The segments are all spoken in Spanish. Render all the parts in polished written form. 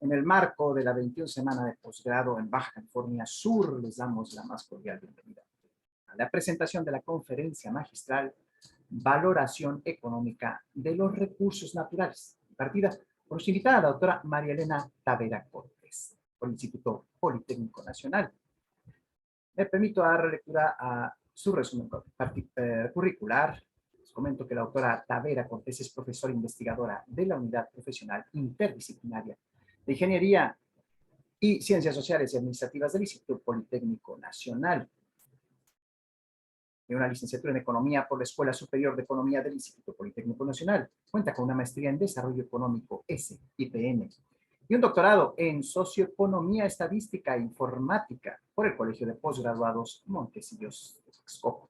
En el marco de la 21 semana de posgrado en Baja California Sur, les damos la más cordial bienvenida a la presentación de la conferencia magistral Valoración Económica de los Recursos Naturales, impartida por nuestra invitada, la doctora María Elena Tavera Cortés, por el Instituto Politécnico Nacional. Me permito dar lectura a su resumen curricular. Les comento que la doctora Tavera Cortés es profesora investigadora de la Unidad Profesional Interdisciplinaria de Ingeniería y Ciencias Sociales y Administrativas del Instituto Politécnico Nacional. Tiene una licenciatura en Economía por la Escuela Superior de Economía del Instituto Politécnico Nacional. Cuenta con una maestría en Desarrollo Económico, SIPN, y un doctorado en Socioeconomía, Estadística e Informática por el Colegio de Postgraduados Montecillos de Texcoco.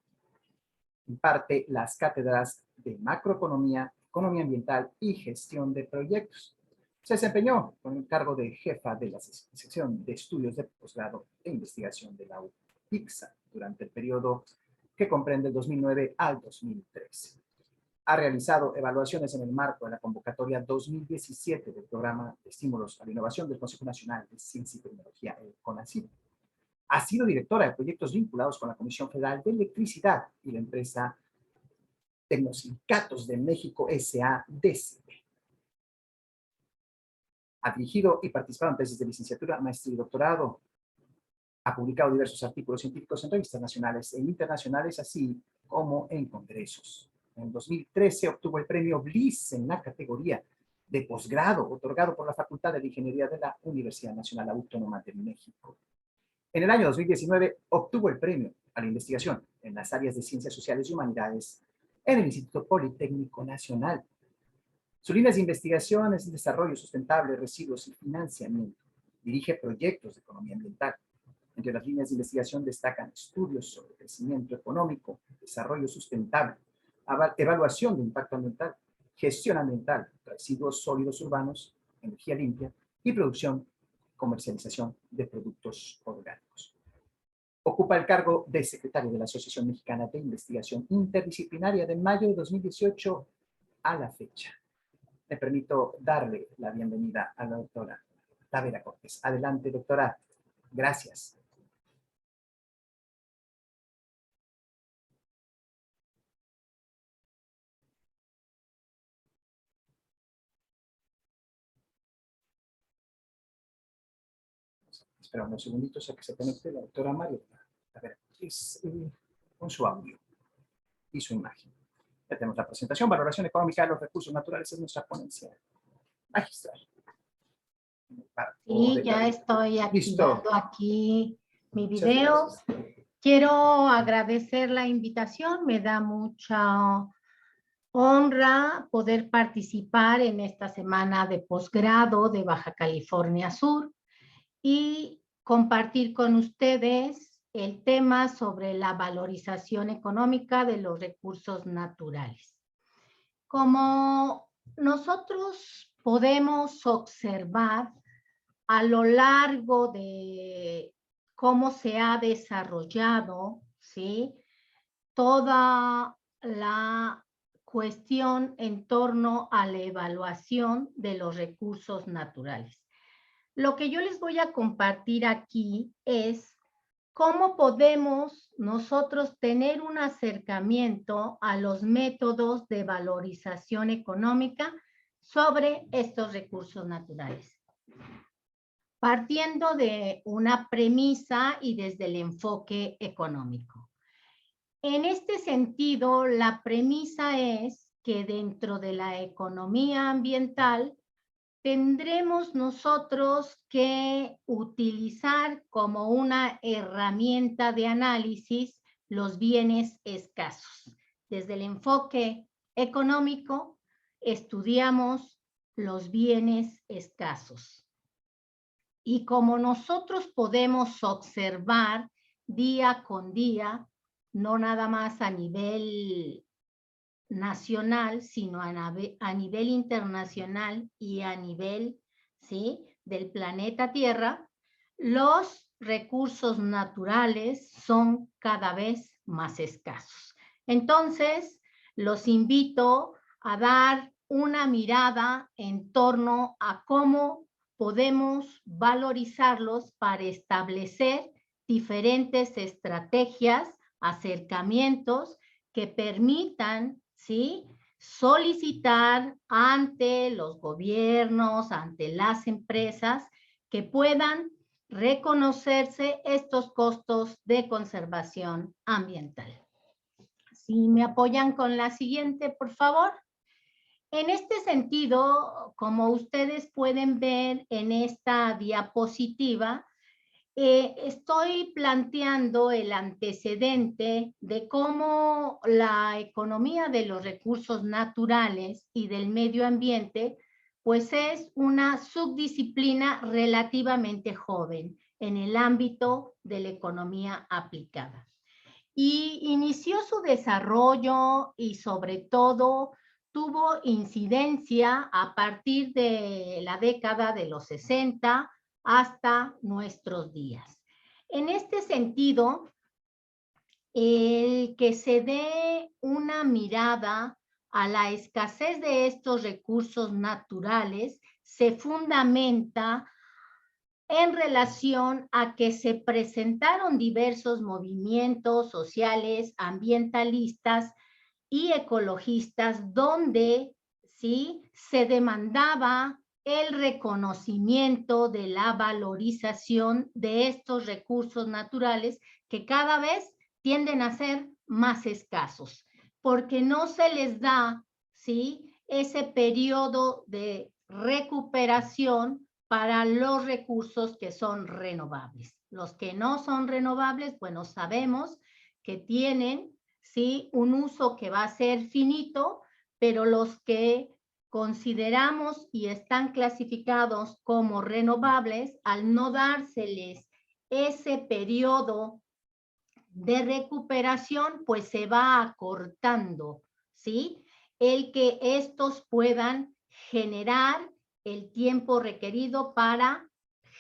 Imparte las cátedras de Macroeconomía, Economía Ambiental y Gestión de Proyectos. Se desempeñó con el cargo de jefa de la sección de estudios de posgrado e investigación de la UPICSA durante el periodo que comprende el 2009 al 2013. Ha realizado evaluaciones en el marco de la convocatoria 2017 del Programa de Estímulos a la Innovación del Consejo Nacional de Ciencia y Tecnología, el CONACYT. Ha sido directora de proyectos vinculados con la Comisión Federal de Electricidad y la empresa Tecnosindicatos de México S.A.D.C. Ha dirigido y participado en tesis de licenciatura, maestría y doctorado. Ha publicado diversos artículos científicos en revistas nacionales e internacionales, así como en congresos. En 2013 obtuvo el premio Bliss en la categoría de posgrado, otorgado por la Facultad de Ingeniería de la Universidad Nacional Autónoma de México. En el año 2019 obtuvo el premio a la investigación en las áreas de Ciencias Sociales y Humanidades en el Instituto Politécnico Nacional. Sus líneas de investigación es el desarrollo sustentable, residuos y financiamiento. Dirige proyectos de economía ambiental. Entre las líneas de investigación destacan estudios sobre crecimiento económico, desarrollo sustentable, evaluación de impacto ambiental, gestión ambiental, residuos sólidos urbanos, energía limpia y producción, comercialización de productos orgánicos. Ocupa el cargo de secretario de la Asociación Mexicana de Investigación Interdisciplinaria de mayo de 2018 a la fecha. Me permito darle la bienvenida a la doctora Tavera Cortés. Adelante, doctora. Gracias. Espera unos segunditos a que se conecte la doctora María. A ver, con su audio y su imagen. Ya tenemos la presentación. Valoración económica de los recursos naturales es nuestra ponencia magistral. Sí, ya estoy activando aquí mi video. Quiero agradecer la invitación. Me da mucha honra poder participar en esta semana de posgrado de Baja California Sur y compartir con ustedes el tema sobre la valorización económica de los recursos naturales. Como nosotros podemos observar a lo largo de cómo se ha desarrollado, ¿sí?, toda la cuestión en torno a la evaluación de los recursos naturales. Lo que yo les voy a compartir aquí es cómo podemos nosotros tener un acercamiento a los métodos de valorización económica sobre estos recursos naturales. Partiendo de una premisa y desde el enfoque económico. En este sentido, la premisa es que dentro de la economía ambiental tendremos nosotros que utilizar como una herramienta de análisis los bienes escasos. Desde el enfoque económico, estudiamos los bienes escasos. Y como nosotros podemos observar día con día, no nada más a nivel nacional, sino a nivel internacional y a nivel, ¿sí?, del planeta Tierra, los recursos naturales son cada vez más escasos. Entonces, los invito a dar una mirada en torno a cómo podemos valorizarlos para establecer diferentes estrategias, acercamientos que permitan, ¿sí?, solicitar ante los gobiernos, ante las empresas, que puedan reconocerse estos costos de conservación ambiental. Si me apoyan con la siguiente, por favor. En este sentido, como ustedes pueden ver en esta diapositiva, estoy planteando el antecedente de cómo la economía de los recursos naturales y del medio ambiente, pues es una subdisciplina relativamente joven en el ámbito de la economía aplicada. Y inició su desarrollo y sobre todo tuvo incidencia a partir de la década de los 60 hasta nuestros días. En este sentido, el que se dé una mirada a la escasez de estos recursos naturales se fundamenta en relación a que se presentaron diversos movimientos sociales, ambientalistas y ecologistas donde, ¿sí?, se demandaba el reconocimiento de la valorización de estos recursos naturales que cada vez tienden a ser más escasos, porque no se les da, ¿sí?, ese periodo de recuperación para los recursos que son renovables. Los que no son renovables, bueno, sabemos que tienen, sí, un uso que va a ser finito, pero los que consideramos y están clasificados como renovables, al no dárseles ese periodo de recuperación, pues se va acortando, ¿sí?, el que estos puedan generar el tiempo requerido para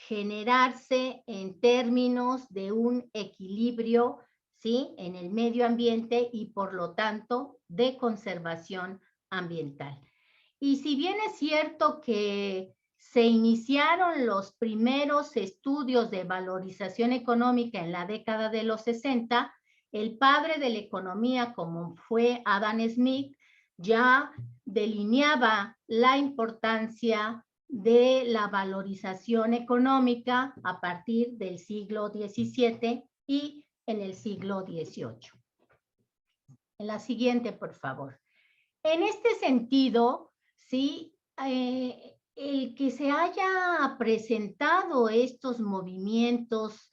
generarse en términos de un equilibrio, ¿sí?, en el medio ambiente y por lo tanto de conservación ambiental. Y si bien es cierto que se iniciaron los primeros estudios de valorización económica en la década de los 60, el padre de la economía, como fue Adam Smith, ya delineaba la importancia de la valorización económica a partir del siglo XVII y en el siglo XVIII. En la siguiente, por favor. En este sentido, sí, el que se haya presentado estos movimientos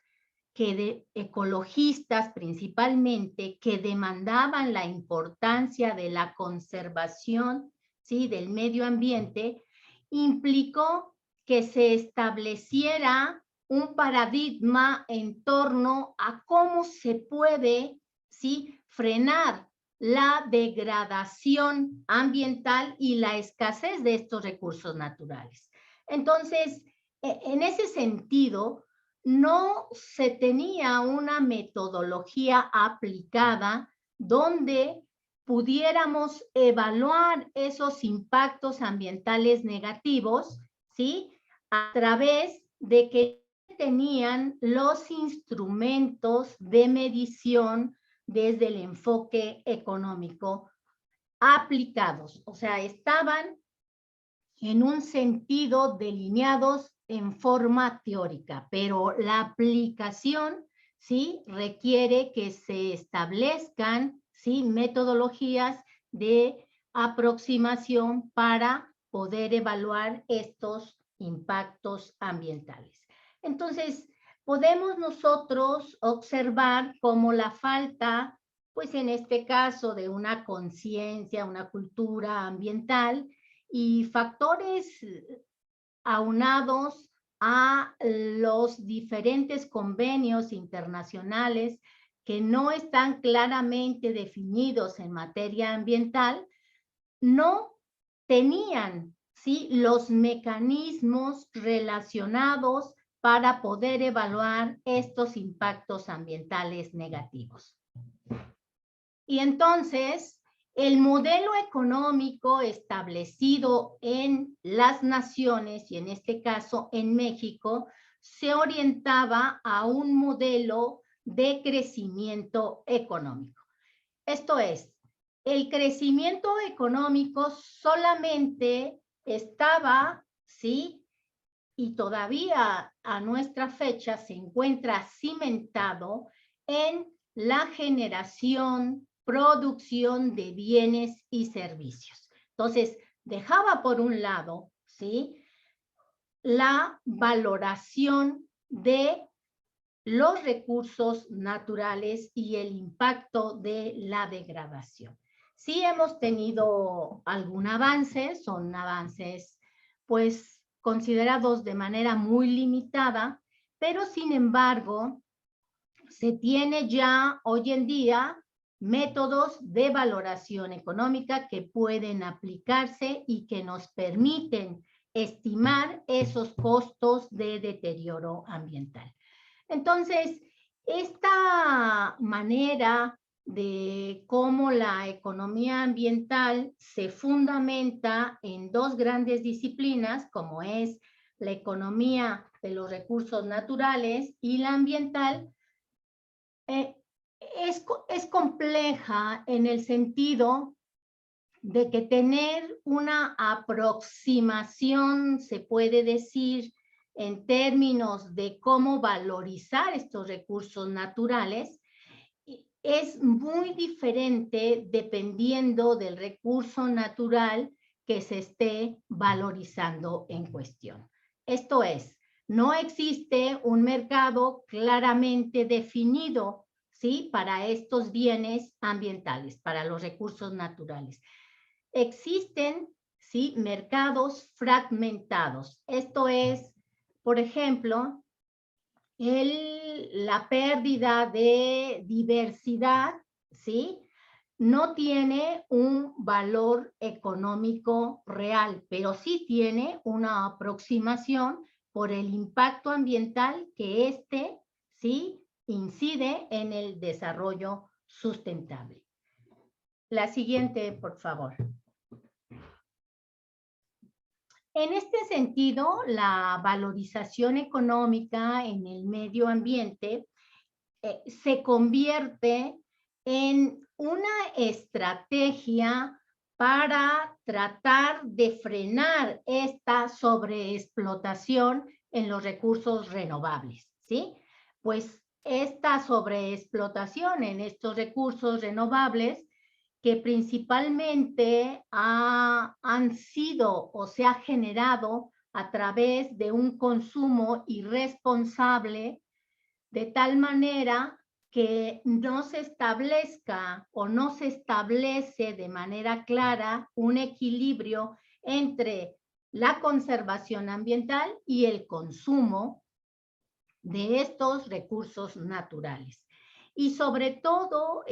ecologistas principalmente, que demandaban la importancia de la conservación, ¿sí?, del medio ambiente, implicó que se estableciera un paradigma en torno a cómo se puede, ¿sí?, frenar la degradación ambiental y la escasez de estos recursos naturales. Entonces, en ese sentido, no se tenía una metodología aplicada donde pudiéramos evaluar esos impactos ambientales negativos, ¿sí?, a través de que tenían los instrumentos de medición desde el enfoque económico aplicados. O sea, estaban en un sentido delineados en forma teórica, pero la aplicación, ¿sí?, requiere que se establezcan, ¿sí?, metodologías de aproximación para poder evaluar estos impactos ambientales. Entonces, podemos nosotros observar cómo la falta, pues en este caso, de una conciencia, una cultura ambiental y factores aunados a los diferentes convenios internacionales que no están claramente definidos en materia ambiental, no tenían, ¿sí?, los mecanismos relacionados para poder evaluar estos impactos ambientales negativos. Y entonces, el modelo económico establecido en las naciones, y en este caso en México, se orientaba a un modelo de crecimiento económico. Esto es, el crecimiento económico solamente estaba, ¿sí? Y todavía a nuestra fecha se encuentra cimentado en la generación, producción de bienes y servicios. Entonces, dejaba por un lado, ¿sí?, la valoración de los recursos naturales y el impacto de la degradación. Sí hemos tenido algún avance, son avances pues considerados de manera muy limitada, pero sin embargo se tiene ya hoy en día métodos de valoración económica que pueden aplicarse y que nos permiten estimar esos costos de deterioro ambiental. Entonces, esta manera de cómo la economía ambiental se fundamenta en dos grandes disciplinas, como es la economía de los recursos naturales y la ambiental, es compleja en el sentido de que tener una aproximación, se puede decir, en términos de cómo valorizar estos recursos naturales, es muy diferente dependiendo del recurso natural que se esté valorizando en cuestión. Esto es, no existe un mercado claramente definido, ¿sí?, para estos bienes ambientales, para los recursos naturales. Existen, ¿sí?, mercados fragmentados. Esto es, por ejemplo, la pérdida de diversidad, ¿sí?, no tiene un valor económico real, pero sí tiene una aproximación por el impacto ambiental que éste, ¿sí?, incide en el desarrollo sustentable. La siguiente, por favor. En este sentido, la valorización económica en el medio ambiente se convierte en una estrategia para tratar de frenar esta sobreexplotación en los recursos renovables, ¿sí? Pues esta sobreexplotación en estos recursos renovables que principalmente han sido o se ha generado a través de un consumo irresponsable, de tal manera que no se establezca o no se establece de manera clara un equilibrio entre la conservación ambiental y el consumo de estos recursos naturales. Y sobre todo,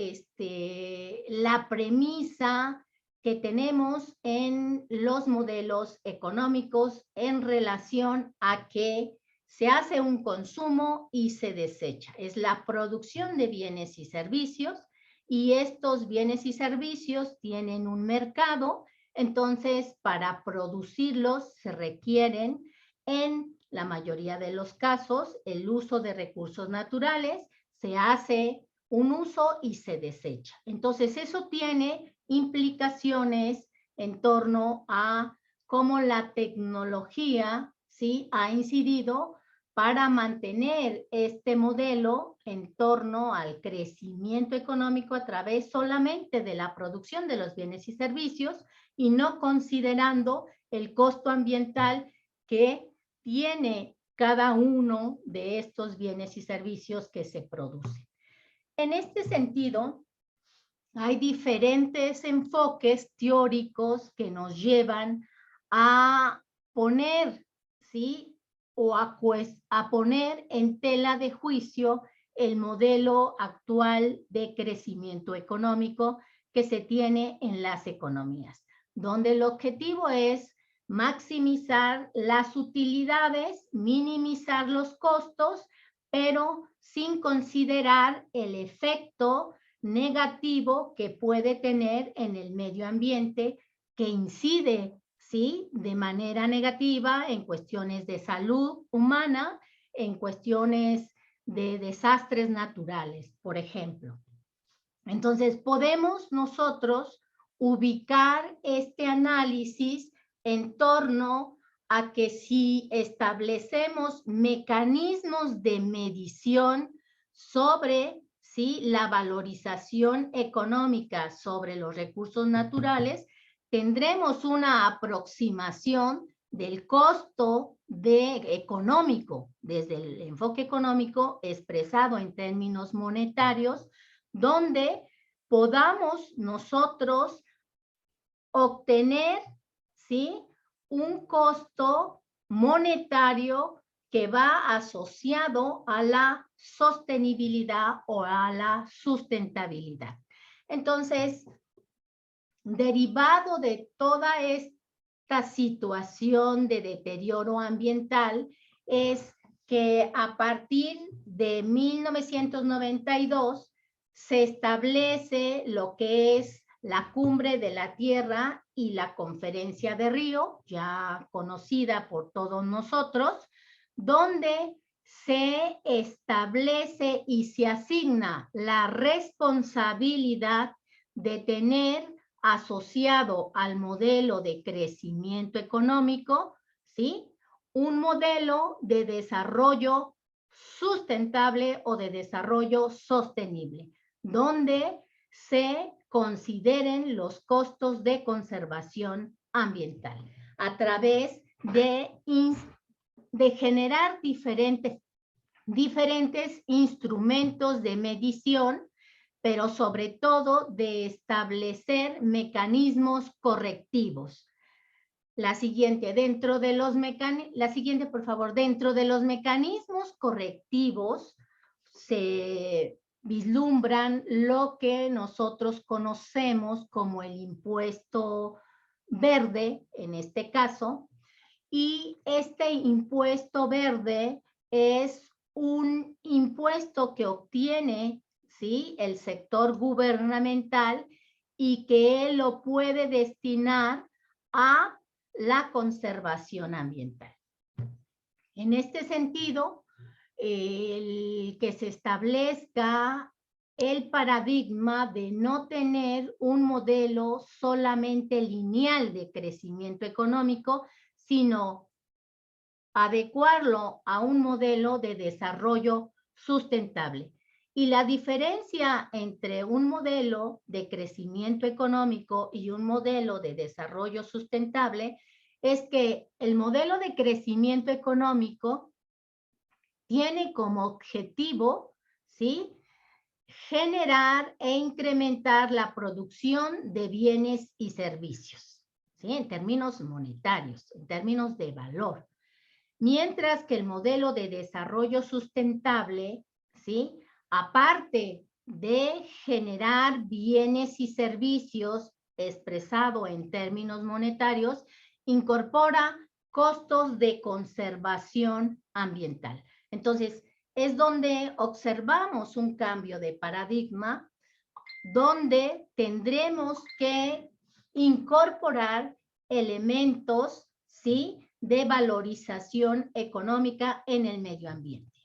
la premisa que tenemos en los modelos económicos en relación a que se hace un consumo y se desecha. Es la producción de bienes y servicios, y estos bienes y servicios tienen un mercado. Entonces, para producirlos se requieren, en la mayoría de los casos, el uso de recursos naturales. Se hace un uso y se desecha. Entonces, eso tiene implicaciones en torno a cómo la tecnología, ¿sí?, ha incidido para mantener este modelo en torno al crecimiento económico a través solamente de la producción de los bienes y servicios, y no considerando el costo ambiental que tiene cada uno de estos bienes y servicios que se producen. En este sentido, hay diferentes enfoques teóricos que nos llevan a poner, ¿sí?, o a poner en tela de juicio el modelo actual de crecimiento económico que se tiene en las economías, donde el objetivo es maximizar las utilidades, minimizar los costos, pero sin considerar el efecto negativo que puede tener en el medio ambiente, que incide, ¿sí?, de manera negativa en cuestiones de salud humana, en cuestiones de desastres naturales, por ejemplo. Entonces, podemos nosotros ubicar este análisis en torno a que si establecemos mecanismos de medición sobre, ¿sí?, la valorización económica sobre los recursos naturales, tendremos una aproximación del costo económico, desde el enfoque económico expresado en términos monetarios, donde podamos nosotros obtener, ¿sí?, un costo monetario que va asociado a la sostenibilidad o a la sustentabilidad. Entonces, derivado de toda esta situación de deterioro ambiental, es que a partir de 1992 se establece lo que es la Cumbre de la Tierra y la Conferencia de Río, ya conocida por todos nosotros, donde se establece y se asigna la responsabilidad de tener asociado al modelo de crecimiento económico, ¿sí?, un modelo de desarrollo sustentable o de desarrollo sostenible, donde se consideren los costos de conservación ambiental a través de generar diferentes instrumentos de medición, pero sobre todo de establecer mecanismos correctivos. La siguiente, por favor, dentro de los mecanismos correctivos se vislumbran lo que nosotros conocemos como el impuesto verde, en este caso, y este impuesto verde es un impuesto que obtiene, ¿sí?, el sector gubernamental y que él lo puede destinar a la conservación ambiental. En este sentido, el que se establezca el paradigma de no tener un modelo solamente lineal de crecimiento económico, sino adecuarlo a un modelo de desarrollo sustentable. Y la diferencia entre un modelo de crecimiento económico y un modelo de desarrollo sustentable es que el modelo de crecimiento económico tiene como objetivo, ¿sí?, generar e incrementar la producción de bienes y servicios, ¿sí?, en términos monetarios, en términos de valor. Mientras que el modelo de desarrollo sustentable, ¿sí?, aparte de generar bienes y servicios expresado en términos monetarios, incorpora costos de conservación ambiental. Entonces, es donde observamos un cambio de paradigma, donde tendremos que incorporar elementos, ¿sí?, de valorización económica en el medio ambiente.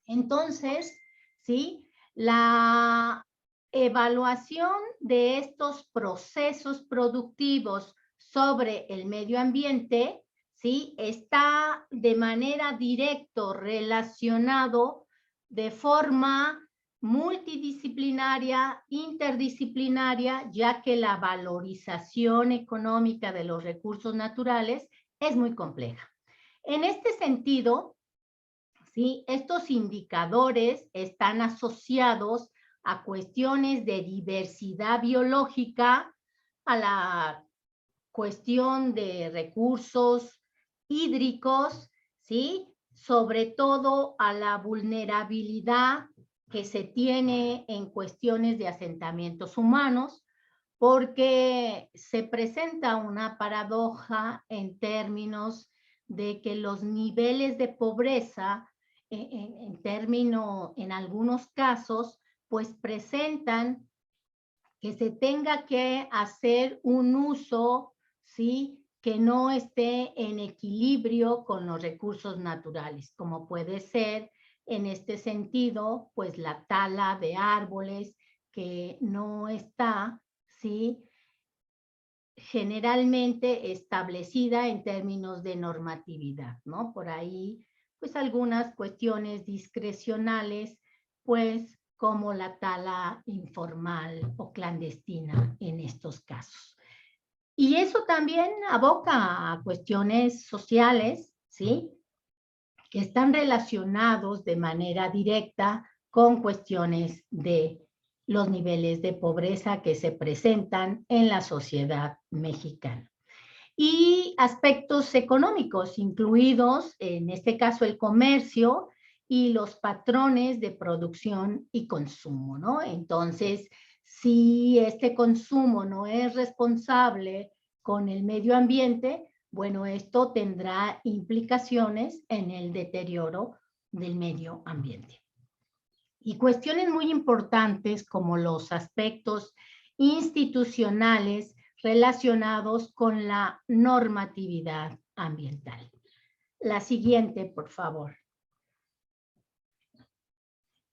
Entonces, ¿sí?, la evaluación de estos procesos productivos sobre el medio ambiente, ¿sí?, está de manera directa relacionado de forma multidisciplinaria, interdisciplinaria, ya que la valorización económica de los recursos naturales es muy compleja. En este sentido, ¿sí?, estos indicadores están asociados a cuestiones de diversidad biológica, a la cuestión de recursos hídricos, ¿sí?, sobre todo a la vulnerabilidad que se tiene en cuestiones de asentamientos humanos, porque se presenta una paradoja en términos de que los niveles de pobreza, en algunos casos, pues presentan que se tenga que hacer un uso, ¿sí?, que no esté en equilibrio con los recursos naturales, como puede ser, en este sentido, pues la tala de árboles que no está, ¿sí?, generalmente establecida en términos de normatividad, ¿no? Por ahí, pues algunas cuestiones discrecionales, pues como la tala informal o clandestina en estos casos. Y eso también aboca a cuestiones sociales, ¿sí?, que están relacionados de manera directa con cuestiones de los niveles de pobreza que se presentan en la sociedad mexicana. Y aspectos económicos, incluidos en este caso el comercio y los patrones de producción y consumo, ¿no? Entonces, si este consumo no es responsable con el medio ambiente, bueno, esto tendrá implicaciones en el deterioro del medio ambiente. Y cuestiones muy importantes como los aspectos institucionales relacionados con la normatividad ambiental. La siguiente, por favor.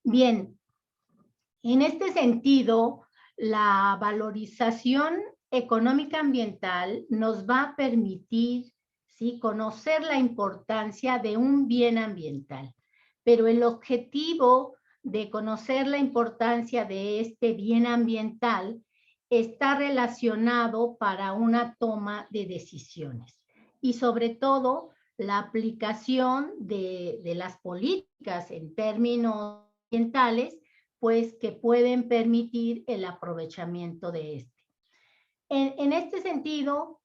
Bien, en este sentido, la valorización económica ambiental nos va a permitir, ¿sí?, conocer la importancia de un bien ambiental, pero el objetivo de conocer la importancia de este bien ambiental está relacionado para una toma de decisiones y sobre todo la aplicación de las políticas en términos ambientales, pues que pueden permitir el aprovechamiento de este. En este sentido,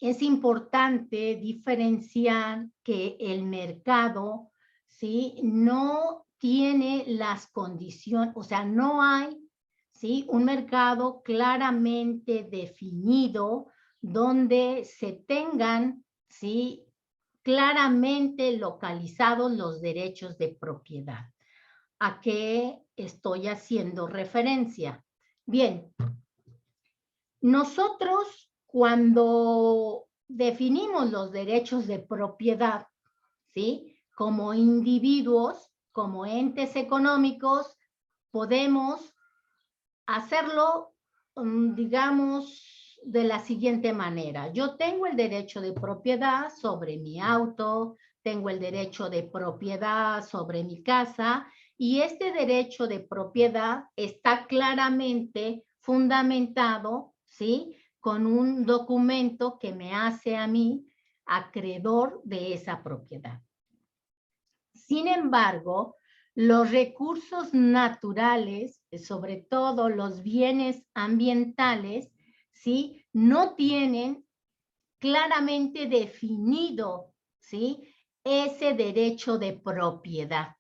es importante diferenciar que el mercado, ¿sí?, no tiene las condiciones, o sea, no hay, ¿sí?, un mercado claramente definido donde se tengan, ¿sí?, claramente localizados los derechos de propiedad. ¿A qué estoy haciendo referencia? Bien, nosotros cuando definimos los derechos de propiedad, ¿sí?, como individuos, como entes económicos, podemos hacerlo, digamos, de la siguiente manera. Yo tengo el derecho de propiedad sobre mi auto, tengo el derecho de propiedad sobre mi casa, y este derecho de propiedad está claramente fundamentado, ¿sí?, con un documento que me hace a mí acreedor de esa propiedad. Sin embargo, los recursos naturales, sobre todo los bienes ambientales, ¿sí?, no tienen claramente definido, ¿sí?, ese derecho de propiedad.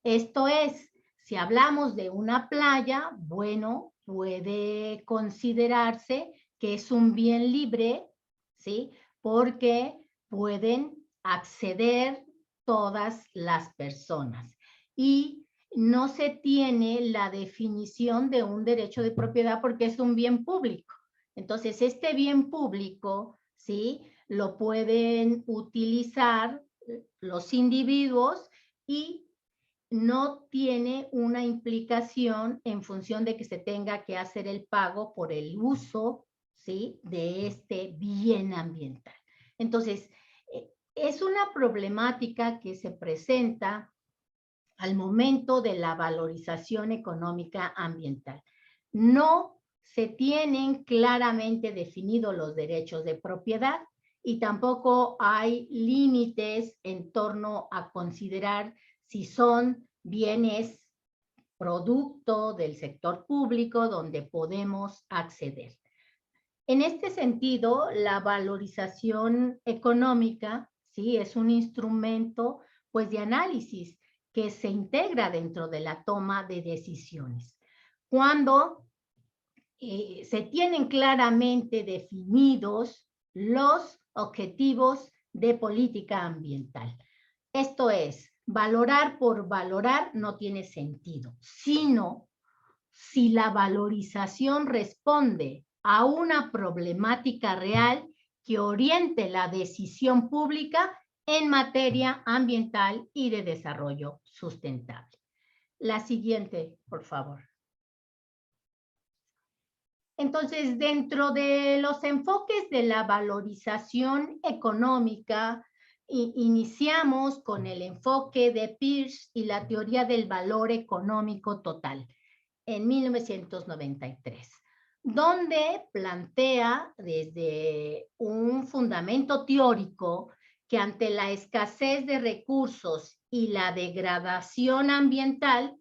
Esto es, si hablamos de una playa, bueno, puede considerarse que es un bien libre, ¿sí?, porque pueden acceder todas las personas. Y no se tiene la definición de un derecho de propiedad porque es un bien público. Entonces, este bien público, ¿sí?, lo pueden utilizar los individuos y no tiene una implicación en función de que se tenga que hacer el pago por el uso, ¿sí?, de este bien ambiental. Entonces, es una problemática que se presenta al momento de la valorización económica ambiental. No se tienen claramente definidos los derechos de propiedad y tampoco hay límites en torno a considerar si son bienes producto del sector público donde podemos acceder. En este sentido, la valorización económica, ¿sí?, es un instrumento, pues, de análisis que se integra dentro de la toma de decisiones. Cuando se tienen claramente definidos los objetivos de política ambiental. Esto es, Valorar por valorar no tiene sentido, sino si la valorización responde a una problemática real que oriente la decisión pública en materia ambiental y de desarrollo sustentable. La siguiente, por favor. Entonces, dentro de los enfoques de la valorización económica, iniciamos con el enfoque de Peirce y la teoría del valor económico total en 1993, donde plantea desde un fundamento teórico que ante la escasez de recursos y la degradación ambiental,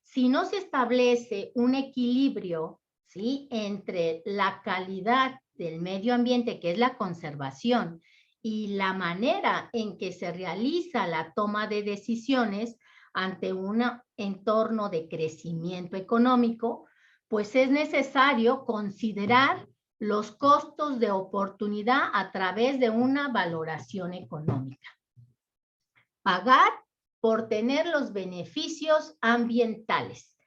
si no se establece un equilibrio, ¿sí?, entre la calidad del medio ambiente, que es la conservación, y la manera en que se realiza la toma de decisiones ante un entorno de crecimiento económico, pues es necesario considerar los costos de oportunidad a través de una valoración económica. Pagar por tener los beneficios ambientales.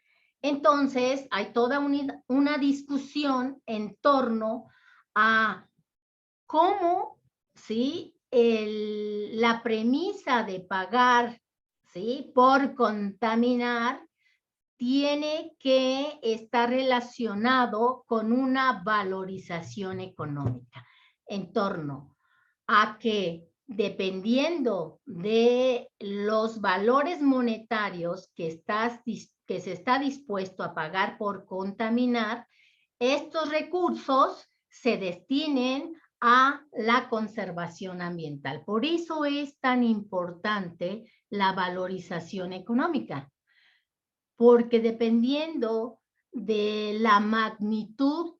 Entonces, hay toda una discusión en torno a cómo, ¿sí?, la premisa de pagar, ¿sí?, por contaminar tiene que estar relacionado con una valorización económica en torno a que, dependiendo de los valores monetarios que se está dispuesto a pagar por contaminar, estos recursos se destinen a la conservación ambiental. Por eso es tan importante la valorización económica, porque dependiendo de la magnitud,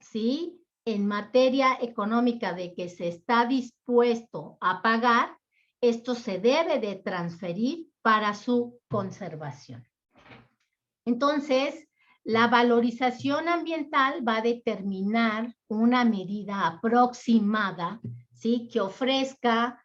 ¿sí?, en materia económica de que se está dispuesto a pagar, esto se debe de transferir para su conservación. Entonces, la valorización ambiental va a determinar una medida aproximada, ¿sí?, que ofrezca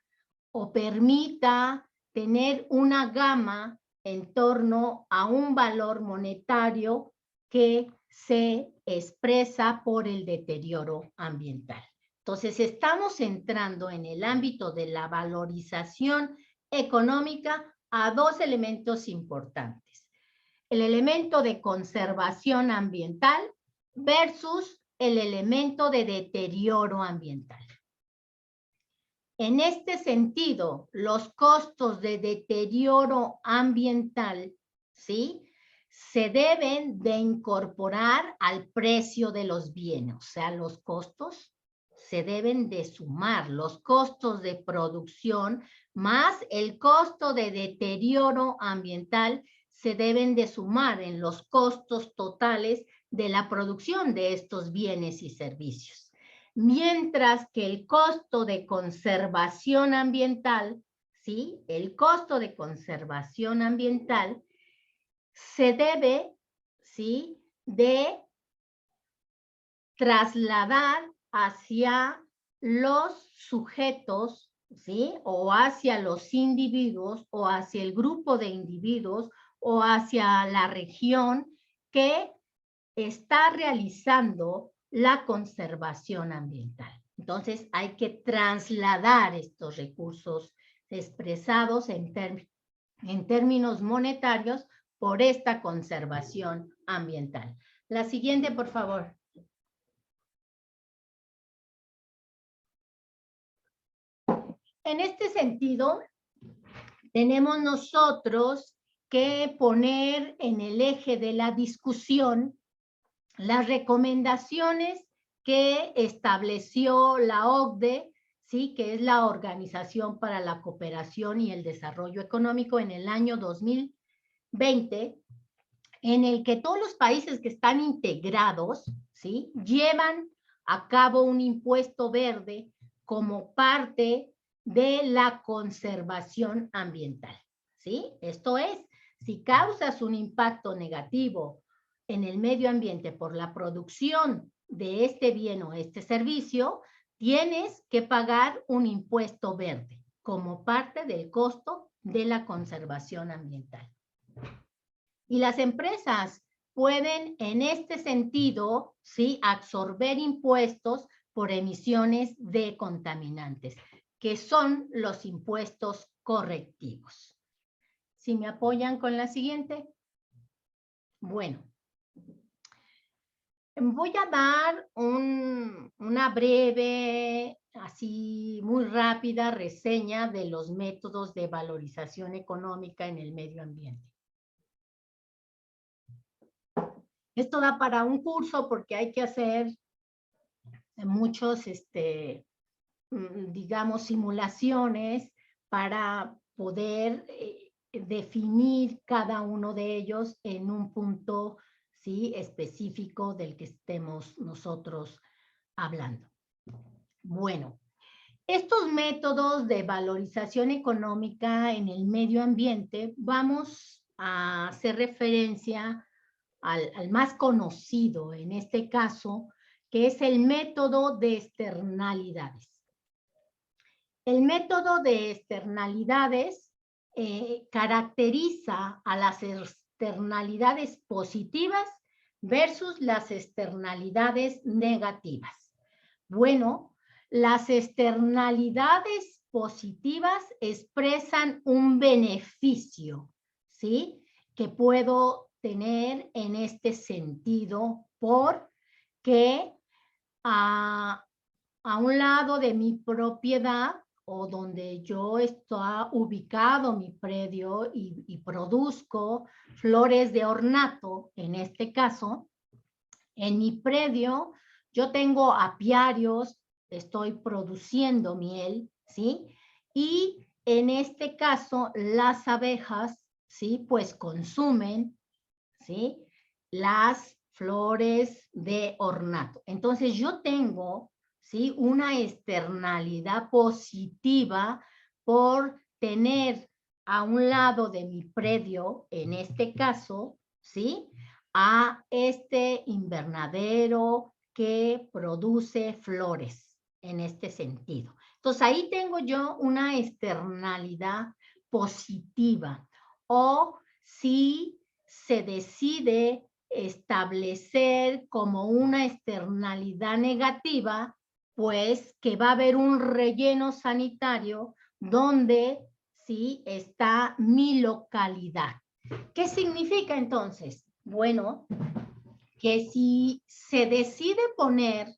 o permita tener una gama en torno a un valor monetario que se expresa por el deterioro ambiental. Entonces, estamos entrando en el ámbito de la valorización económica a dos elementos importantes. El elemento de conservación ambiental versus el elemento de deterioro ambiental. En este sentido, los costos de deterioro ambiental, ¿sí?, se deben de incorporar al precio de los bienes. O sea, los costos se deben de sumar, los costos de producción más el costo de deterioro ambiental se deben de sumar en los costos totales de la producción de estos bienes y servicios. Mientras que el costo de conservación ambiental, ¿sí?, el costo de conservación ambiental se debe, ¿sí?, de trasladar hacia los sujetos, ¿sí?, o hacia los individuos, o hacia el grupo de individuos, o hacia la región que está realizando la conservación ambiental. Entonces, hay que trasladar estos recursos expresados en términos monetarios por esta conservación ambiental. La siguiente, por favor. En este sentido, tenemos nosotros que poner en el eje de la discusión las recomendaciones que estableció la OCDE, ¿sí?, que es la Organización para la Cooperación y el Desarrollo Económico, en el año 2020, en el que todos los países que están integrados, ¿sí?, llevan a cabo un impuesto verde como parte de la conservación ambiental, ¿sí? Esto es, si causas un impacto negativo en el medio ambiente por la producción de este bien o este servicio, tienes que pagar un impuesto verde como parte del costo de la conservación ambiental. Y las empresas pueden, en este sentido, ¿sí?, absorber impuestos por emisiones de contaminantes, que son los impuestos correctivos. ¿Sí me apoyan con la siguiente? Bueno, voy a dar una breve, así muy rápida reseña de los métodos de valorización económica en el medio ambiente. Esto da para un curso porque hay que hacer muchos, digamos, simulaciones para poder definir cada uno de ellos en un punto, ¿sí?, específico del que estemos nosotros hablando. Bueno, estos métodos de valorización económica en el medio ambiente, vamos a hacer referencia al más conocido en este caso, que es el método de externalidades. El método de externalidades caracteriza a las externalidades positivas versus las externalidades negativas. Bueno, las externalidades positivas expresan un beneficio, ¿sí?, que puedo tener en este sentido porque a un lado de mi propiedad o donde yo estoy ubicado mi predio y produzco flores de ornato, en este caso, en mi predio yo tengo apiarios, estoy produciendo miel, ¿sí? Y en este caso las abejas, ¿sí?, pues consumen, ¿sí?, las flores de ornato. Entonces yo tengo, ¿sí?, una externalidad positiva por tener a un lado de mi predio, en este caso, ¿sí?, a este invernadero que produce flores en este sentido. Entonces ahí tengo yo una externalidad positiva. O si se decide establecer como una externalidad negativa, pues que va a haber un relleno sanitario donde sí está mi localidad. ¿Qué significa entonces? Bueno, que si se decide poner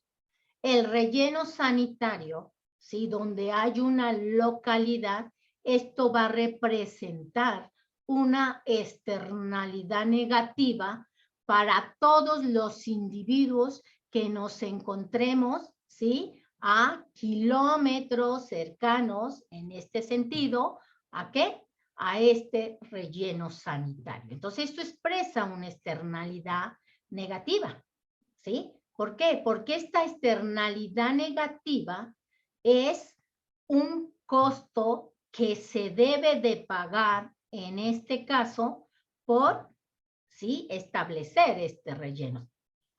el relleno sanitario, ¿sí?, donde hay una localidad, esto va a representar una externalidad negativa para todos los individuos que nos encontremos, ¿sí?, a kilómetros cercanos, en este sentido, ¿a qué? A este relleno sanitario. Entonces, esto expresa una externalidad negativa, ¿sí? ¿Por qué? Porque esta externalidad negativa es un costo que se debe de pagar, en este caso, por, ¿sí?, establecer este relleno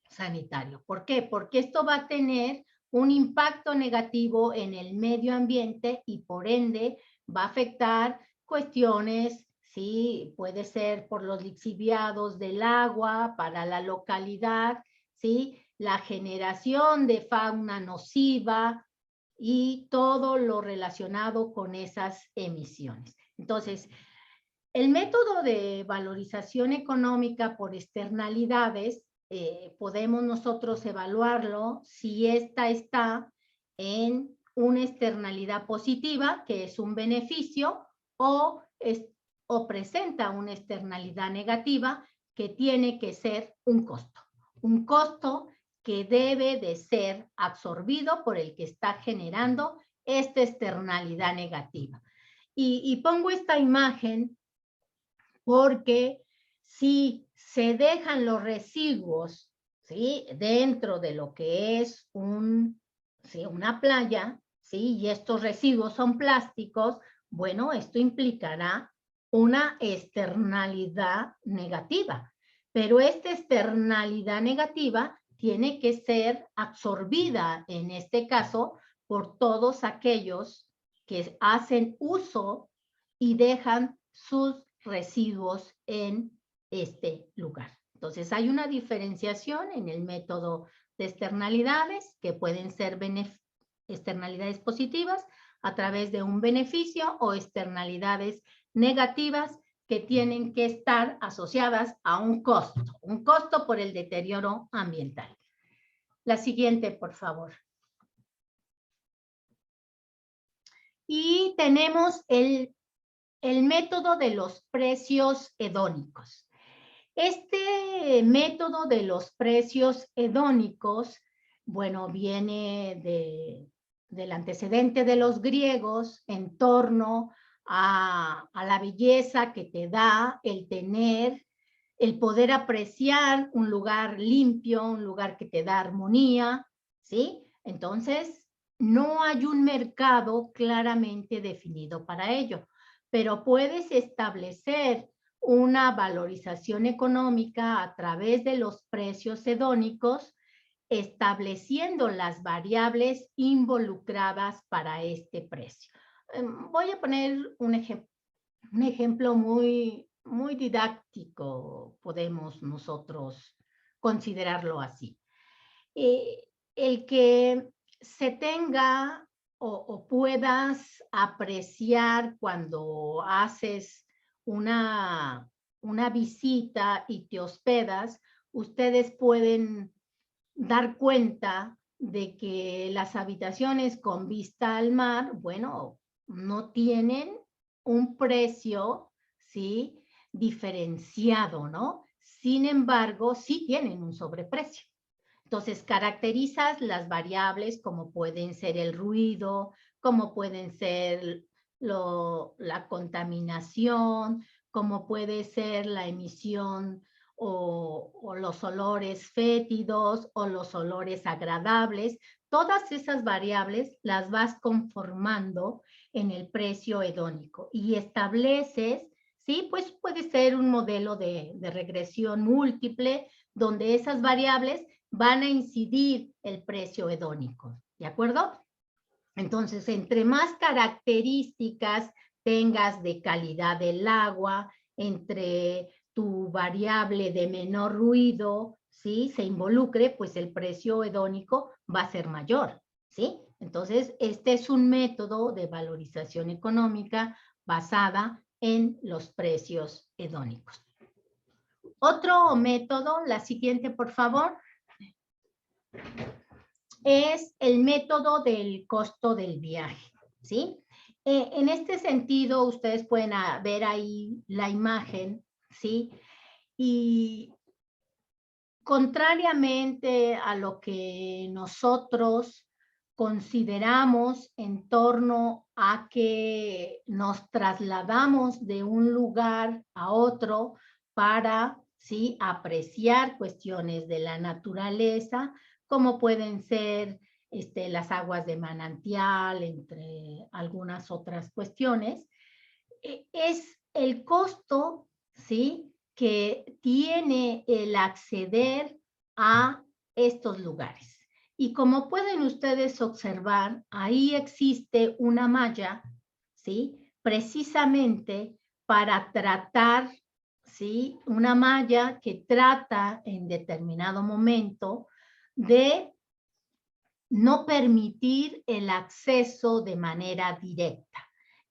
sanitario. ¿Por qué? Porque esto va a tener un impacto negativo en el medio ambiente y por ende va a afectar cuestiones, sí, puede ser por los lixiviados del agua para la localidad, sí, la generación de fauna nociva y todo lo relacionado con esas emisiones. Entonces, el método de valorización económica por externalidades podemos nosotros evaluarlo si esta está en una externalidad positiva, que es un beneficio, o presenta una externalidad negativa, que tiene que ser un costo que debe de ser absorbido por el que está generando esta externalidad negativa. Y pongo esta imagen porque si se dejan los residuos, ¿sí?, dentro de lo que es ¿sí?, una playa, ¿sí?, y estos residuos son plásticos, bueno, esto implicará una externalidad negativa. Pero esta externalidad negativa tiene que ser absorbida, en este caso, por todos aquellos que hacen uso y dejan sus residuos en este lugar. Entonces, hay una diferenciación en el método de externalidades que pueden ser externalidades positivas a través de un beneficio o externalidades negativas que tienen que estar asociadas a un costo por el deterioro ambiental. La siguiente, por favor. Y tenemos el método de los precios hedónicos. Este método de los precios hedónicos, bueno, viene del antecedente de los griegos en torno a la belleza que te da el tener, el poder apreciar un lugar limpio, un lugar que te da armonía, ¿sí? Entonces, no hay un mercado claramente definido para ello, pero puedes establecer una valorización económica a través de los precios hedónicos, estableciendo las variables involucradas para este precio. Voy a poner un ejemplo muy didáctico, podemos nosotros considerarlo así. El que se tenga o puedas apreciar cuando haces una visita y te hospedas, ustedes pueden dar cuenta de que las habitaciones con vista al mar, bueno, no tienen un precio, ¿sí?, diferenciado, ¿no? Sin embargo, sí tienen un sobreprecio. Entonces, caracterizas las variables como pueden ser el ruido, como pueden ser la contaminación, como puede ser la emisión o los olores fétidos o los olores agradables. Todas esas variables las vas conformando en el precio hedónico y estableces, sí, pues puede ser un modelo de regresión múltiple donde esas variables van a incidir el precio hedónico, ¿de acuerdo? Entonces, entre más características tengas de calidad del agua, entre tu variable de menor ruido, ¿sí?, se involucre, pues el precio hedónico va a ser mayor, ¿sí? Entonces, este es un método de valorización económica basada en los precios hedónicos. Otro método, la siguiente, por favor, es el método del costo del viaje, ¿sí? En este sentido, ustedes pueden ver ahí la imagen, ¿sí? Y contrariamente a lo que nosotros consideramos en torno a que nos trasladamos de un lugar a otro para, ¿sí?, apreciar cuestiones de la naturaleza, como pueden ser las aguas de manantial, entre algunas otras cuestiones, es el costo, ¿sí?, que tiene el acceder a estos lugares. Y como pueden ustedes observar, ahí existe una malla, ¿sí?, precisamente para tratar, ¿sí?, una malla que trata en determinado momento de no permitir el acceso de manera directa.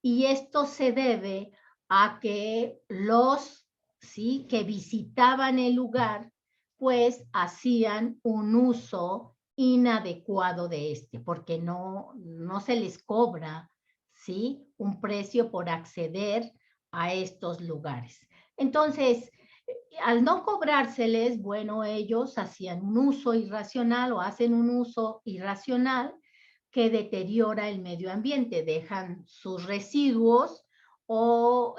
Y esto se debe a que los, ¿sí?, que visitaban el lugar, pues hacían un uso inadecuado de este, porque no se les cobra, ¿sí?, un precio por acceder a estos lugares. Entonces, al no cobrárseles, bueno, ellos hacían un uso irracional o hacen un uso irracional que deteriora el medio ambiente, dejan sus residuos o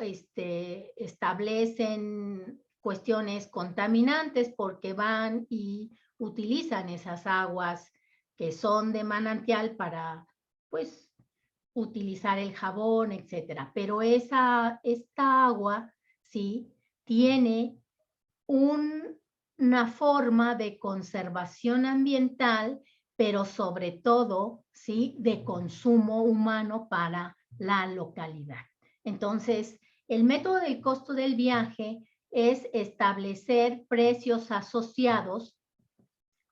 establecen cuestiones contaminantes porque van y utilizan esas aguas que son de manantial para, pues, utilizar el jabón, etcétera. Pero esta agua, sí, tiene una forma de conservación ambiental, pero sobre todo, ¿sí?, de consumo humano para la localidad. Entonces, el método del costo del viaje es establecer precios asociados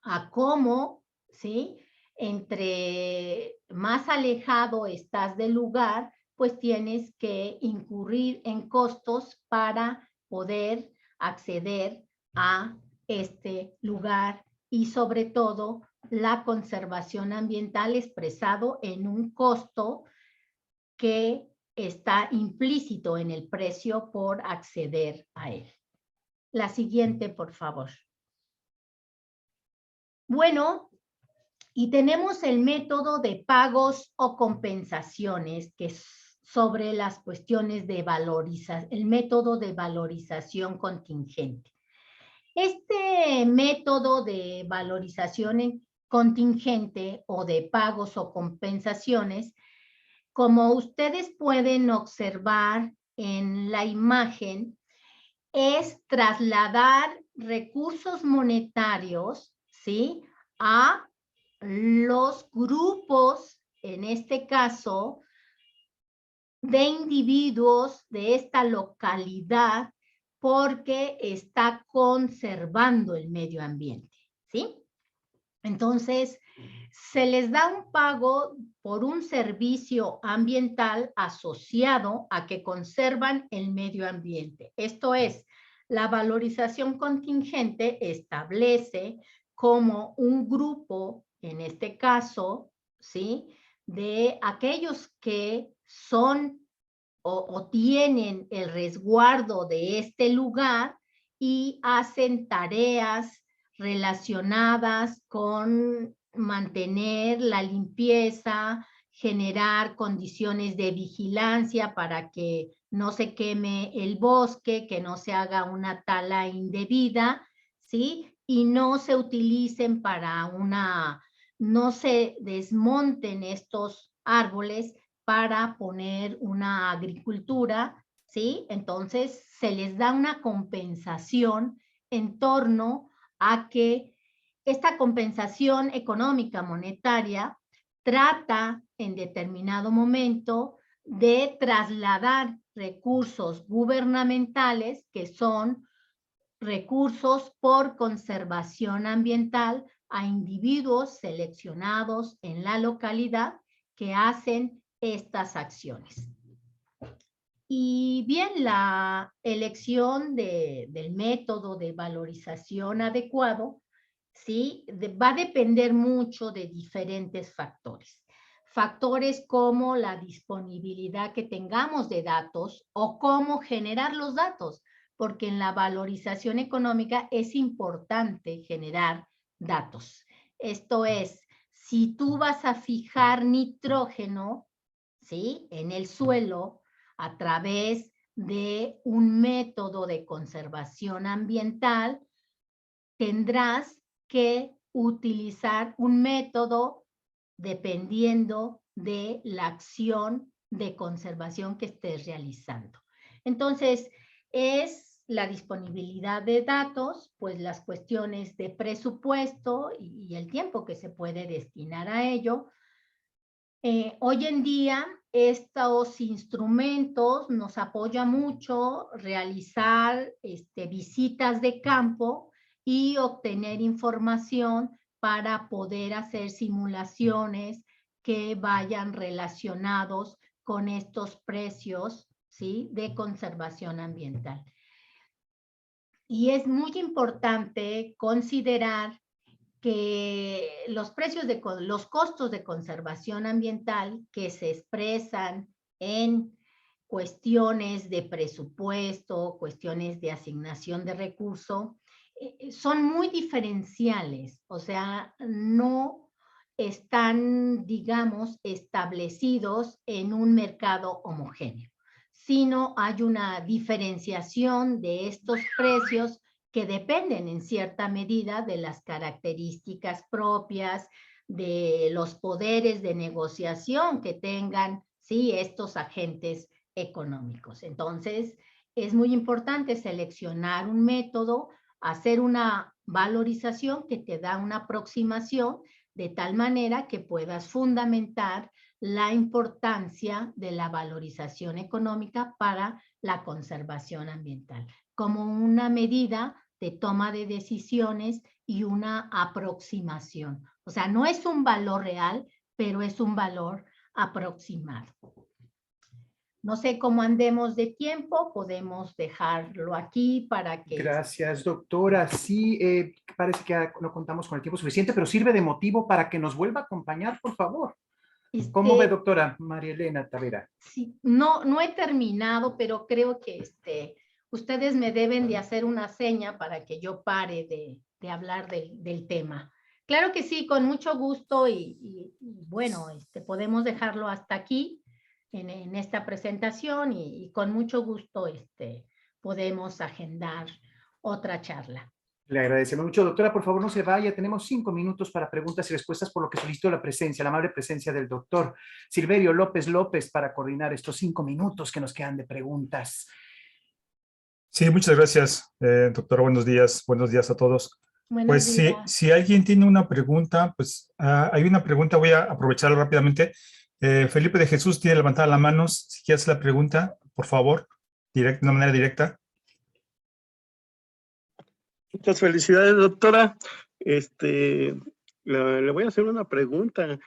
a cómo, ¿sí? Entre más alejado estás del lugar, pues tienes que incurrir en costos para poder acceder a este lugar y sobre todo la conservación ambiental expresado en un costo que está implícito en el precio por acceder a él. La siguiente, por favor. Bueno, y tenemos el método de pagos o compensaciones, que es sobre las cuestiones de valorización, el método de valorización contingente. Este método de valorización contingente o de pagos o compensaciones, como ustedes pueden observar en la imagen, es trasladar recursos monetarios, ¿sí?, a los grupos, en este caso, de individuos de esta localidad, porque está conservando el medio ambiente, ¿sí? Entonces, se les da un pago por un servicio ambiental asociado a que conservan el medio ambiente. Esto es, la valorización contingente establece como un grupo, en este caso, ¿sí?, de aquellos que son o tienen el resguardo de este lugar y hacen tareas relacionadas con mantener la limpieza, generar condiciones de vigilancia para que no se queme el bosque, que no se haga una tala indebida, ¿sí? Y no se utilicen no se desmonten estos árboles para poner una agricultura, ¿sí? Entonces, se les da una compensación en torno a que esta compensación económica monetaria trata en determinado momento de trasladar recursos gubernamentales, que son recursos por conservación ambiental, a individuos seleccionados en la localidad que hacen estas acciones. Y bien, la elección del método de valorización adecuado, ¿sí?, va a depender mucho de diferentes factores. Factores como la disponibilidad que tengamos de datos o cómo generar los datos, porque en la valorización económica es importante generar datos. Esto es, si tú vas a fijar nitrógeno, ¿sí?, en el suelo a través de un método de conservación ambiental, tendrás que utilizar un método dependiendo de la acción de conservación que estés realizando. Entonces, es la disponibilidad de datos, pues las cuestiones de presupuesto y el tiempo que se puede destinar a ello. Hoy en día, estos instrumentos nos apoyan mucho realizar visitas de campo y obtener información para poder hacer simulaciones que vayan relacionados con estos precios, ¿sí?, de conservación ambiental. Y es muy importante considerar que los costos de conservación ambiental que se expresan en cuestiones de presupuesto, cuestiones de asignación de recursos, son muy diferenciales, o sea, no están, digamos, establecidos en un mercado homogéneo, sino hay una diferenciación de estos precios que dependen en cierta medida de las características propias, de los poderes de negociación que tengan, ¿sí?, estos agentes económicos. Entonces, es muy importante seleccionar un método, hacer una valorización que te da una aproximación de tal manera que puedas fundamentar la importancia de la valorización económica para la conservación ambiental, como una medida de toma de decisiones y una aproximación. O sea, no es un valor real, pero es un valor aproximado. No sé cómo andemos de tiempo, podemos dejarlo aquí para que... Gracias, doctora. Sí, parece que no contamos con el tiempo suficiente, pero sirve de motivo para que nos vuelva a acompañar, por favor. ¿Cómo ve, doctora María Elena Tavera? Sí, no he terminado, pero creo que ustedes me deben de hacer una seña para que yo pare de hablar del tema. Claro que sí, con mucho gusto y bueno, podemos dejarlo hasta aquí en esta presentación y con mucho gusto podemos agendar otra charla. Le agradecemos mucho. Doctora, por favor, no se vaya. Tenemos 5 minutos para preguntas y respuestas, por lo que solicito la amable presencia del doctor Silverio López López para coordinar estos 5 minutos que nos quedan de preguntas. Sí, muchas gracias, doctora. Buenos días a todos. Buenos días. Si alguien tiene una pregunta, pues hay una pregunta, voy a aprovecharla rápidamente. Felipe de Jesús tiene levantada la mano. Si quieres la pregunta, por favor, de una manera directa. Muchas felicidades, doctora. Le voy a hacer una pregunta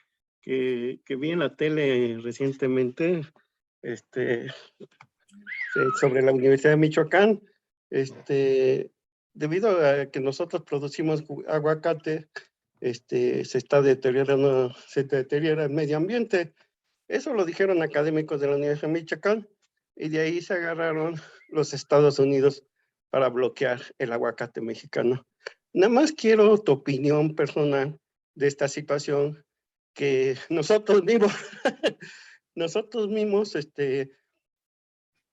que vi en la tele recientemente sobre la Universidad de Michoacán. Debido a que nosotros producimos aguacate, se deteriora el medio ambiente. Eso lo dijeron académicos de la Universidad de Michoacán y de ahí se agarraron los Estados Unidos para bloquear el aguacate mexicano. Nada más quiero tu opinión personal de esta situación que nosotros mismos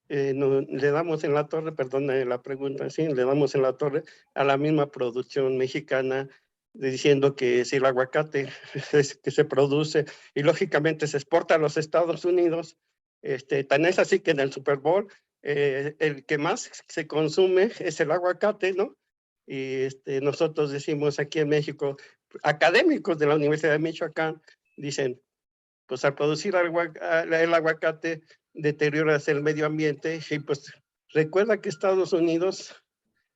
le damos en la torre, perdona la pregunta, sí, le damos en la torre a la misma producción mexicana, diciendo que si el aguacate que se produce y lógicamente se exporta a los Estados Unidos, tan es así que en el Super Bowl el que más se consume es el aguacate, ¿no? Y nosotros decimos aquí en México, académicos de la Universidad de Michoacán dicen, pues al producir el aguacate deteriora el medio ambiente y pues recuerda que Estados Unidos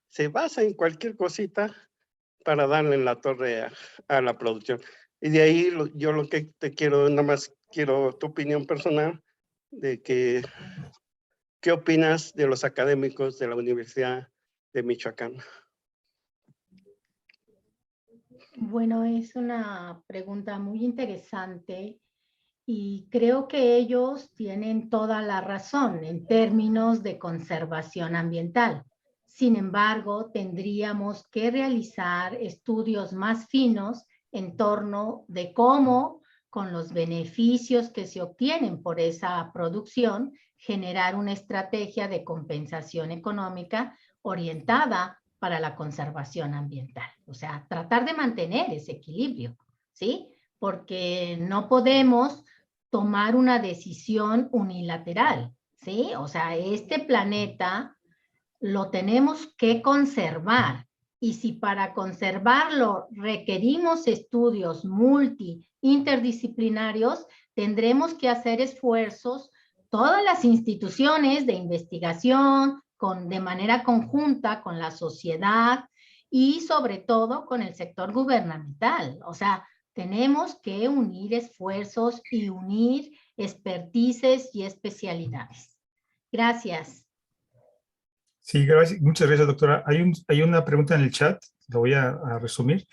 se basa en cualquier cosita para darle en la torre a la producción. Y de ahí yo lo que te quiero, nada más quiero tu opinión personal de que, ¿qué opinas de los académicos de la Universidad de Michoacán? Bueno, es una pregunta muy interesante y creo que ellos tienen toda la razón en términos de conservación ambiental. Sin embargo, tendríamos que realizar estudios más finos en torno de cómo, con los beneficios que se obtienen por esa producción, generar una estrategia de compensación económica orientada para la conservación ambiental. O sea, tratar de mantener ese equilibrio, ¿sí? Porque no podemos tomar una decisión unilateral, ¿sí? O sea, este planeta lo tenemos que conservar y si para conservarlo requerimos estudios interdisciplinarios, tendremos que hacer esfuerzos todas las instituciones de investigación de manera conjunta con la sociedad y sobre todo con el sector gubernamental. O sea, tenemos que unir esfuerzos y unir expertices y especialidades. Gracias. Sí, muchas gracias, doctora. Hay una pregunta en el chat, lo voy a resumir.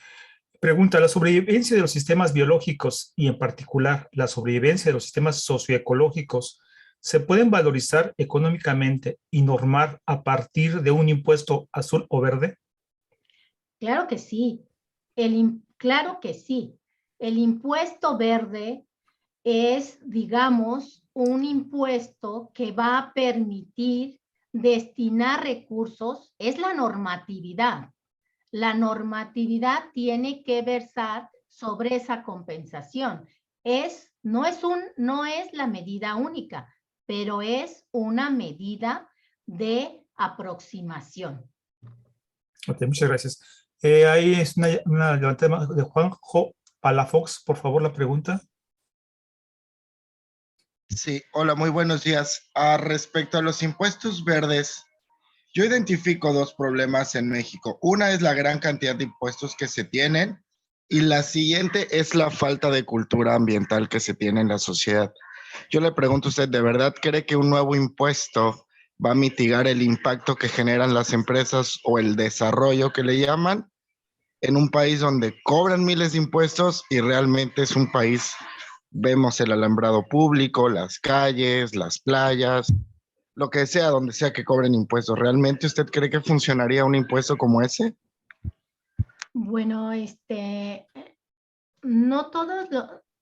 Pregunta, ¿la sobrevivencia de los sistemas biológicos y en particular la sobrevivencia de los sistemas socioecológicos se pueden valorizar económicamente y normar a partir de un impuesto azul o verde? Claro que sí. Claro que sí. El impuesto verde es, digamos, un impuesto que va a permitir destinar recursos, es la normatividad. La normatividad tiene que versar sobre esa compensación. No es la medida única, pero es una medida de aproximación. Ok, muchas gracias. Ahí es una levantada de Juanjo Palafox, por favor, la pregunta. Sí, hola, muy buenos días. Respecto a los impuestos verdes, yo identifico dos problemas en México. Una es la gran cantidad de impuestos que se tienen y la siguiente es la falta de cultura ambiental que se tiene en la sociedad. Yo le pregunto a usted, ¿de verdad cree que un nuevo impuesto va a mitigar el impacto que generan las empresas o el desarrollo que le llaman en un país donde cobran miles de impuestos y realmente es un país, vemos el alambrado público, las calles, las playas, lo que sea, donde sea que cobren impuestos? ¿Realmente usted cree que funcionaría un impuesto como ese? Bueno, no todos,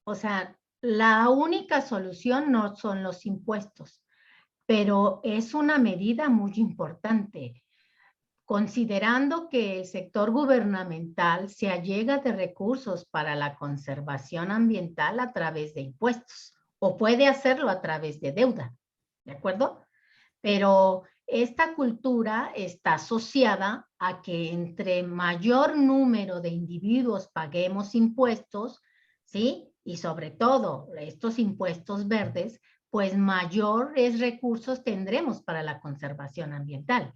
o sea, la única solución no son los impuestos, pero es una medida muy importante, considerando que el sector gubernamental se allega de recursos para la conservación ambiental a través de impuestos, o puede hacerlo a través de deuda, ¿de acuerdo? Pero esta cultura está asociada a que entre mayor número de individuos paguemos impuestos, ¿sí? Y sobre todo estos impuestos verdes, pues mayores recursos tendremos para la conservación ambiental.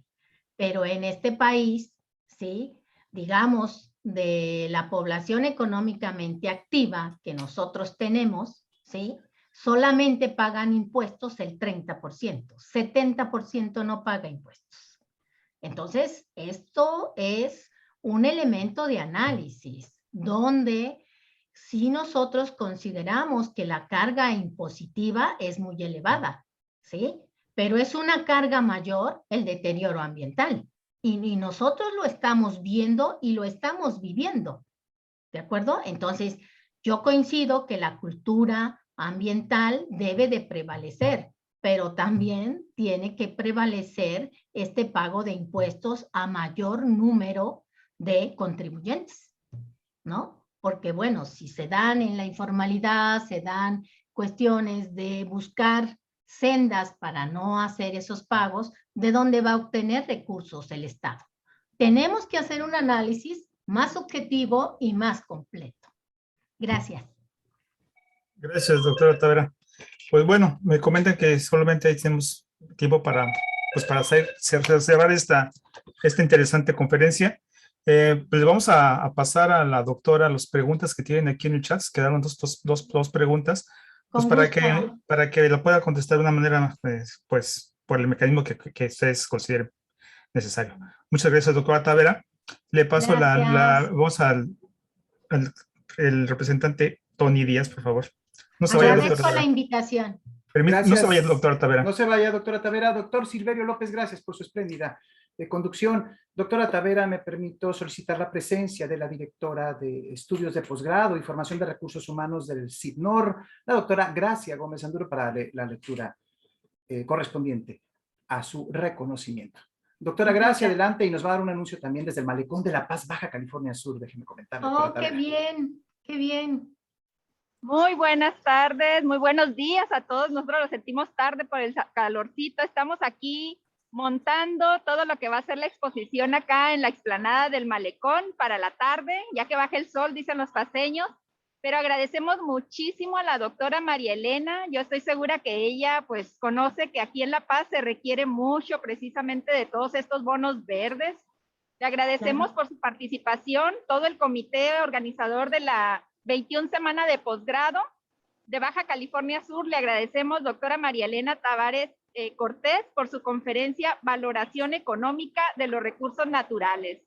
Pero en este país, ¿sí? Digamos, de la población económicamente activa que nosotros tenemos, ¿sí? Solamente pagan impuestos el 30%, 70% no paga impuestos. Entonces, esto es un elemento de análisis donde si nosotros consideramos que la carga impositiva es muy elevada, ¿sí? Pero es una carga mayor el deterioro ambiental. Y nosotros lo estamos viendo y lo estamos viviendo, ¿de acuerdo? Entonces, yo coincido que la cultura ambiental debe de prevalecer, pero también tiene que prevalecer este pago de impuestos a mayor número de contribuyentes, ¿no? Porque, bueno, si se dan en la informalidad, se dan cuestiones de buscar sendas para no hacer esos pagos, ¿de dónde va a obtener recursos el Estado? Tenemos que hacer un análisis más objetivo y más completo. Gracias. Gracias, doctora Tavera. Pues bueno, me comentan que solamente ahí tenemos tiempo para, pues para cerrar esta interesante conferencia. Pues vamos a pasar a la doctora las preguntas que tienen aquí en el chat. Quedaron dos preguntas, pues Con gusto. para que lo pueda contestar de una manera, pues por el mecanismo que ustedes consideren necesario. Muchas gracias, doctora Tavera. Le paso Gracias. voz el representante Tony Díaz, por favor. No se vaya, doctora Agradezco la Tavera. invitación. No se vaya, Gracias. doctora Tavera. No se vaya, doctora Tavera. Doctor Silverio López, gracias por su espléndida conducción. Doctora Tavera, me permito solicitar la presencia de la directora de Estudios de Posgrado y Formación de Recursos Humanos del CIDNOR, la doctora Gracia Gómez Anduro, para la lectura correspondiente a su reconocimiento. Doctora Gracia, adelante, y nos va a dar un anuncio también desde el Malecón de La Paz, Baja California Sur. Déjeme comentar. Oh, qué bien, qué bien. Muy buenas tardes, muy buenos días a todos. Nosotros lo sentimos tarde por el calorcito. Estamos aquí montando todo lo que va a ser la exposición acá en la explanada del Malecón para la tarde, ya que baja el sol, dicen los paseños. Pero agradecemos muchísimo a la doctora María Elena. Yo estoy segura que ella pues conoce que aquí en La Paz se requiere mucho precisamente de todos estos bonos verdes. Le agradecemos por su participación, todo el comité organizador de la 21 semana de posgrado de Baja California Sur. Le agradecemos, doctora María Elena Tavares Cortés, por su conferencia Valoración Económica de los Recursos Naturales.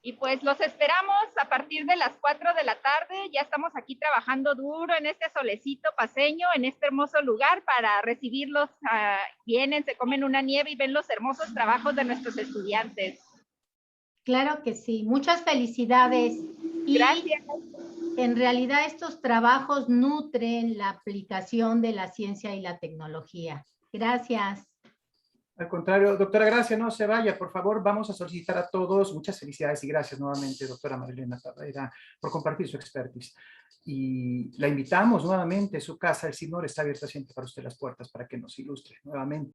Y pues los esperamos a partir de las 4 de la tarde. Ya estamos aquí trabajando duro en este solecito paseño, en este hermoso lugar, para recibirlos. Vienen, se comen una nieve y ven los hermosos trabajos de nuestros estudiantes. Claro que sí. Muchas felicidades. Gracias. Y en realidad estos trabajos nutren la aplicación de la ciencia y la tecnología. Gracias. Al contrario, doctora Gracia, no se vaya, por favor. Vamos a solicitar a todos muchas felicidades y gracias nuevamente, doctora Marilena Tavera, por compartir su expertise. Y la invitamos nuevamente, su casa, el CIDNOR está abierta siempre para usted las puertas para que nos ilustre nuevamente.